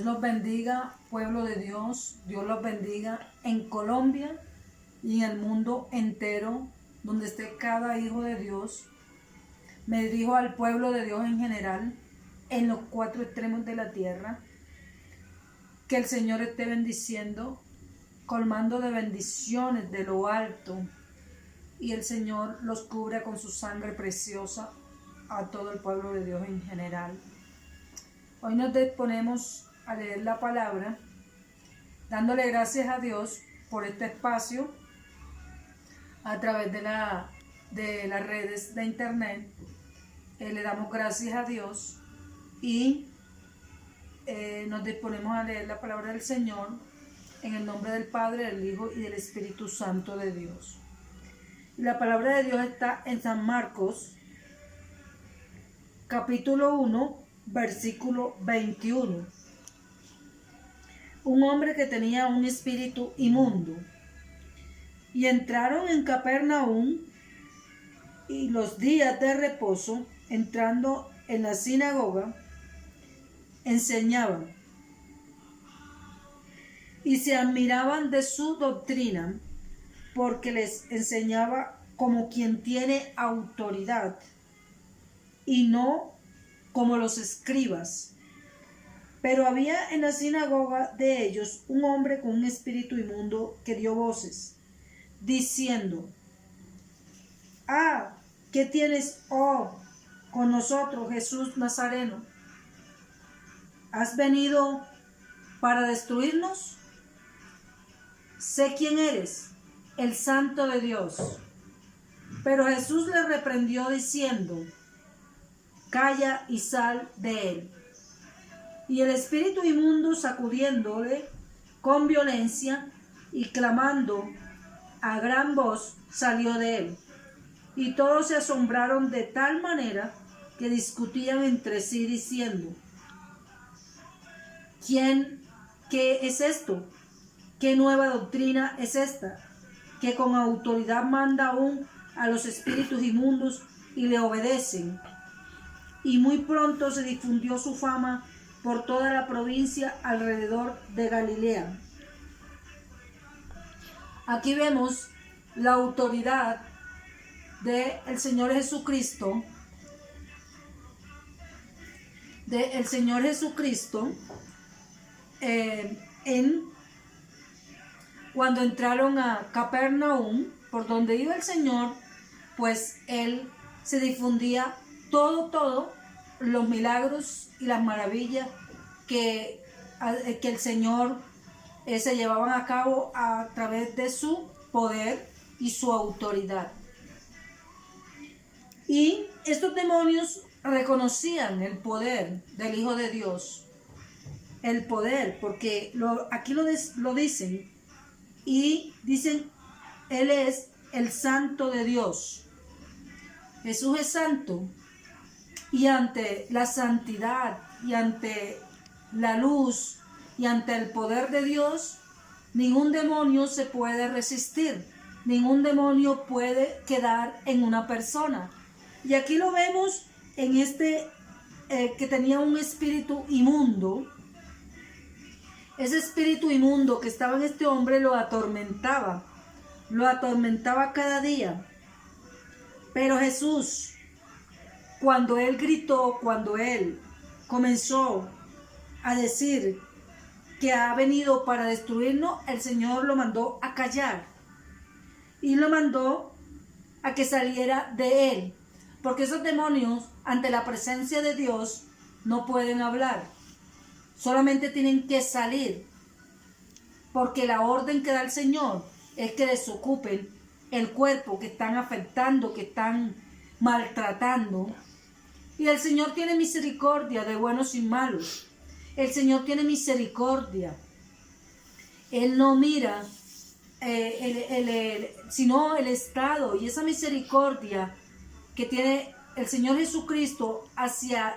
los bendiga, pueblo de Dios. Dios los bendiga en Colombia y en el mundo entero, donde esté cada hijo de Dios. Me dirijo al pueblo de Dios en general, en los 4 extremos de la tierra. Que el Señor esté bendiciendo, colmando de bendiciones de lo alto, y el Señor los cubra con su sangre preciosa a todo el pueblo de Dios en general. Hoy nos disponemos a leer la palabra, dándole gracias a Dios por este espacio a través de las redes de internet. Le damos gracias a Dios y nos disponemos a leer la palabra del Señor en el nombre del Padre, del Hijo y del Espíritu Santo de Dios. La palabra de Dios está en San Marcos, capítulo 1, versículo 21. Un hombre que tenía un espíritu inmundo. Y entraron en Capernaum, y los días de reposo, entrando en la sinagoga, enseñaban. Y se admiraban de su doctrina, porque les enseñaba como quien tiene autoridad, y no como los escribas. Pero había en la sinagoga de ellos un hombre con un espíritu inmundo que dio voces, diciendo: ¿qué tienes, con nosotros, Jesús Nazareno? ¿Has venido para destruirnos? Sé quién eres, el Santo de Dios. Pero Jesús le reprendió diciendo: calla y sal de él. Y el espíritu inmundo, sacudiéndole con violencia y clamando a gran voz, salió de él. Y todos se asombraron de tal manera que discutían entre sí diciendo: ¿qué es esto? ¿Qué nueva doctrina es esta? Que con autoridad manda aún a los espíritus inmundos y le obedecen. Y muy pronto se difundió su fama por toda la provincia alrededor de Galilea. Aquí vemos la autoridad del Señor Jesucristo, cuando entraron a Capernaum, por donde iba el Señor, pues él se difundía todos los milagros y las maravillas que el Señor se llevaban a cabo a través de su poder y su autoridad. Y estos demonios reconocían el poder del Hijo de Dios. El poder, porque aquí lo dicen. Y dicen: Él es el Santo de Dios. Jesús es santo. Y ante la santidad, y ante la luz, y ante el poder de Dios, ningún demonio se puede resistir. Ningún demonio puede quedar en una persona. Y aquí lo vemos en este que tenía un espíritu inmundo. Ese espíritu inmundo que estaba en este hombre lo atormentaba cada día. Pero Jesús, cuando él gritó, cuando él comenzó a decir que ha venido para destruirnos, el Señor lo mandó a callar y lo mandó a que saliera de él, porque esos demonios ante la presencia de Dios no pueden hablar. Solamente tienen que salir, porque la orden que da el Señor es que desocupen el cuerpo que están afectando, que están maltratando. Y el Señor tiene misericordia de buenos y malos. El Señor tiene misericordia. Él no mira sino el estado y esa misericordia que tiene el Señor Jesucristo hacia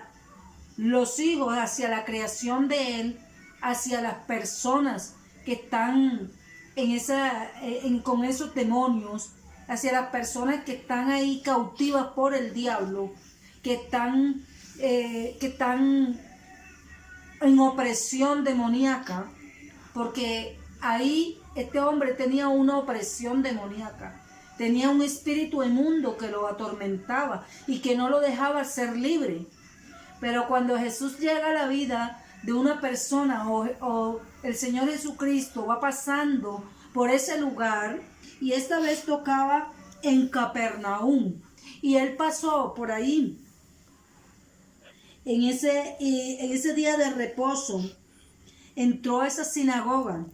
los hijos, hacia la creación de Él, hacia las personas que están con esos demonios, hacia las personas que están ahí cautivas por el diablo, que están en opresión demoníaca, porque ahí este hombre tenía una opresión demoníaca. Tenía un espíritu inmundo que lo atormentaba y que no lo dejaba ser libre. Pero cuando Jesús llega a la vida de una persona o el Señor Jesucristo va pasando por ese lugar, y esta vez tocaba en Capernaum, y él pasó por ahí en ese día de reposo, entró a esa sinagoga.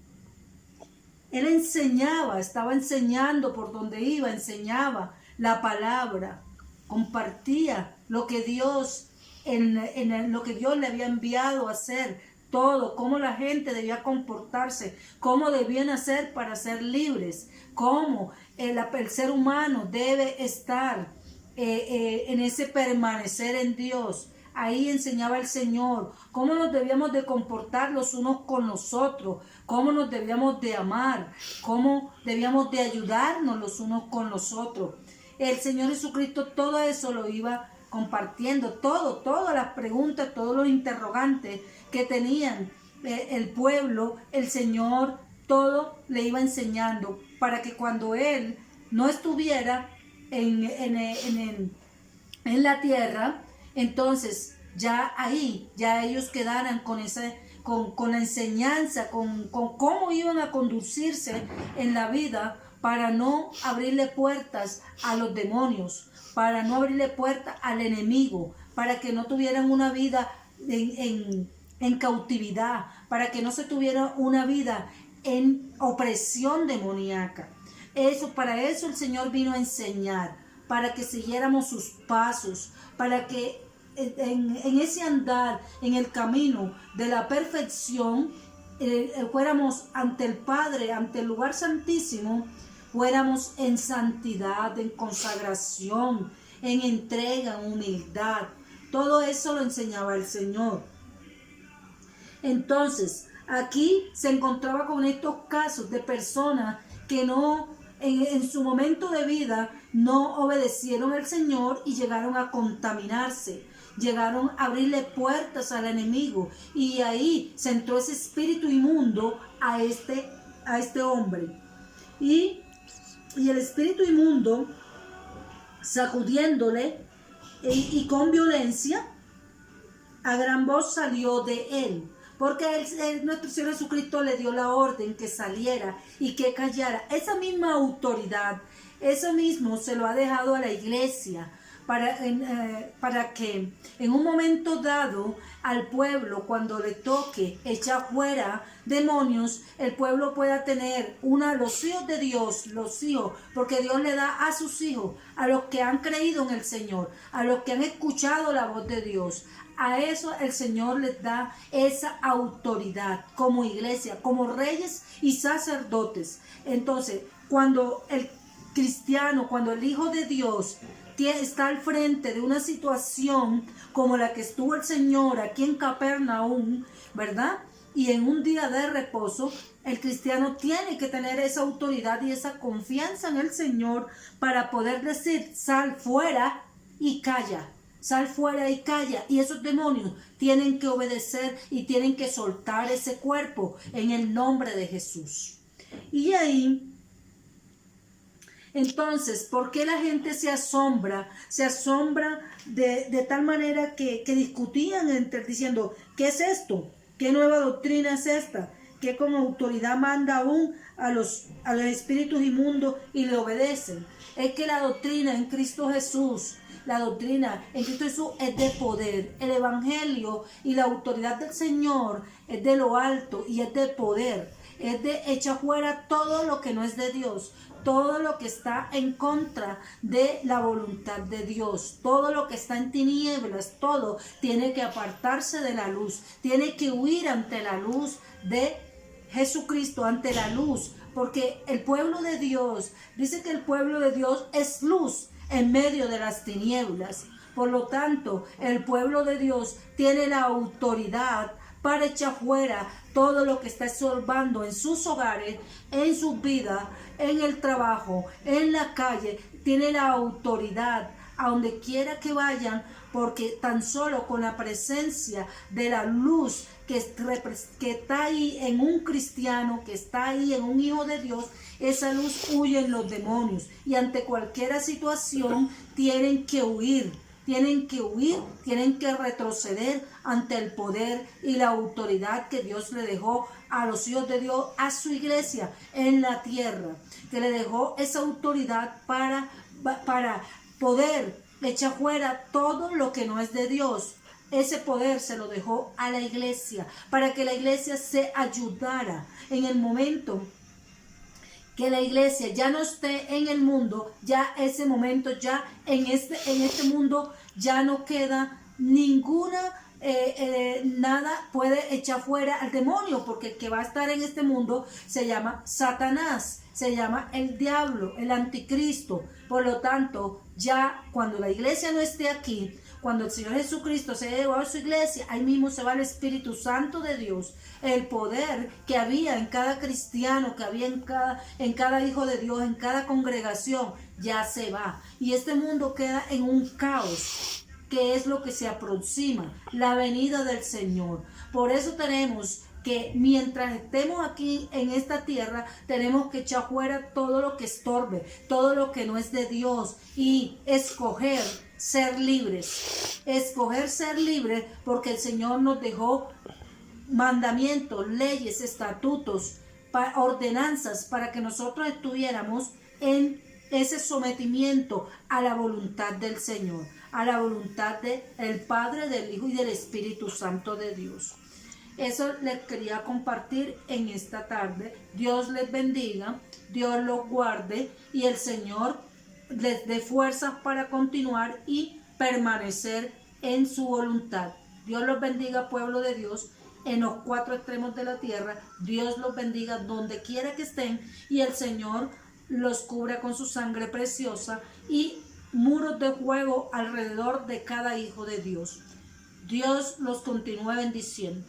Él enseñaba, estaba enseñando por donde iba, enseñaba la palabra, compartía lo que Dios, lo que Dios le había enviado a hacer, todo, cómo la gente debía comportarse, cómo debían hacer para ser libres, cómo el ser humano debe estar en ese permanecer en Dios. Ahí enseñaba el Señor cómo nos debíamos de comportar los unos con los otros, cómo nos debíamos de amar, cómo debíamos de ayudarnos los unos con los otros. El Señor Jesucristo todo eso lo iba compartiendo, todas las preguntas, todos los interrogantes que tenían el pueblo, el Señor todo le iba enseñando para que cuando Él no estuviera en la tierra, entonces ya ahí, ya ellos quedaran con la enseñanza, con cómo iban a conducirse en la vida para no abrirle puertas a los demonios, para no abrirle puertas al enemigo, para que no tuvieran una vida en cautividad, para que no se tuviera una vida en opresión demoníaca. Para eso el Señor vino a enseñar, para que siguiéramos sus pasos, para que en ese andar, en el camino de la perfección, fuéramos ante el Padre, ante el lugar santísimo, fuéramos en santidad, en consagración, en entrega, en humildad. Todo eso lo enseñaba el Señor. Entonces, aquí se encontraba con estos casos de personas que no, en su momento de vida, no obedecieron al Señor y llegaron a contaminarse. Llegaron a abrirle puertas al enemigo, y ahí se entró ese espíritu inmundo a este hombre. Y el espíritu inmundo, sacudiéndole y con violencia, a gran voz salió de él. Porque nuestro Señor Jesucristo le dio la orden que saliera y que callara. Esa misma autoridad, eso mismo se lo ha dejado a la iglesia, para que en un momento dado al pueblo, cuando le toque echar fuera demonios, el pueblo pueda tener los hijos de Dios, los hijos, porque Dios le da a sus hijos, a los que han creído en el Señor, a los que han escuchado la voz de Dios. A eso el Señor les da esa autoridad como iglesia, como reyes y sacerdotes. Entonces, cuando el cristiano, cuando el Hijo de Dios está al frente de una situación como la que estuvo el Señor aquí en Capernaum, ¿verdad? Y en un día de reposo, el cristiano tiene que tener esa autoridad y esa confianza en el Señor para poder decir: sal fuera y calla. Sal fuera y calla. Y esos demonios tienen que obedecer y tienen que soltar ese cuerpo en el nombre de Jesús. Y ahí, entonces, ¿por qué la gente se asombra? Se asombra de tal manera que discutían diciendo: ¿qué es esto? ¿Qué nueva doctrina es esta? Que con autoridad manda aún a los espíritus inmundos y le obedecen. Es que la doctrina en Cristo Jesús, la doctrina en Cristo Jesús es de poder. El evangelio y la autoridad del Señor es de lo alto y es de poder. Es de echar fuera todo lo que no es de Dios, todo lo que está en contra de la voluntad de Dios, todo lo que está en tinieblas, todo tiene que apartarse de la luz, tiene que huir ante la luz de Jesucristo, ante la luz, porque el pueblo de Dios, dice que el pueblo de Dios es luz en medio de las tinieblas. Por lo tanto, el pueblo de Dios tiene la autoridad para echar fuera todo lo que está estorbando en sus hogares, en sus vidas, en el trabajo, en la calle. Tiene la autoridad a donde quiera que vayan, porque tan solo con la presencia de la luz que está ahí en un cristiano, que está ahí en un hijo de Dios, esa luz huye en los demonios, y ante cualquier situación tienen que huir. Tienen que huir, tienen que retroceder ante el poder y la autoridad que Dios le dejó a los hijos de Dios, a su iglesia en la tierra, que le dejó esa autoridad para poder echar fuera todo lo que no es de Dios. Ese poder se lo dejó a la iglesia, para que la iglesia se ayudara en el momento que la iglesia ya no esté en el mundo. Ya ese momento, ya en este mundo ya no queda ninguna, nada puede echar fuera al demonio, porque el que va a estar en este mundo se llama Satanás, se llama el diablo, el anticristo. Por lo tanto, ya cuando la iglesia no esté aquí, cuando el Señor Jesucristo se haya llevado a su iglesia, ahí mismo se va el Espíritu Santo de Dios. El poder que había en cada cristiano, que había en cada hijo de Dios, en cada congregación, ya se va. Y este mundo queda en un caos, que es lo que se aproxima, la venida del Señor. Por eso tenemos que, mientras estemos aquí en esta tierra, tenemos que echar fuera todo lo que estorbe, todo lo que no es de Dios, y escoger ser libres. Escoger ser libres, porque el Señor nos dejó mandamientos, leyes, estatutos, ordenanzas, para que nosotros estuviéramos en ese sometimiento a la voluntad del Señor, a la voluntad del Padre, del Hijo y del Espíritu Santo de Dios. Eso les quería compartir en esta tarde. Dios les bendiga, Dios los guarde, y el Señor les dé fuerzas para continuar y permanecer en su voluntad. Dios los bendiga, pueblo de Dios, en los 4 extremos de la tierra. Dios los bendiga donde quiera que estén, y el Señor los cubra con su sangre preciosa y muros de fuego alrededor de cada hijo de Dios. Dios los continúe bendiciendo.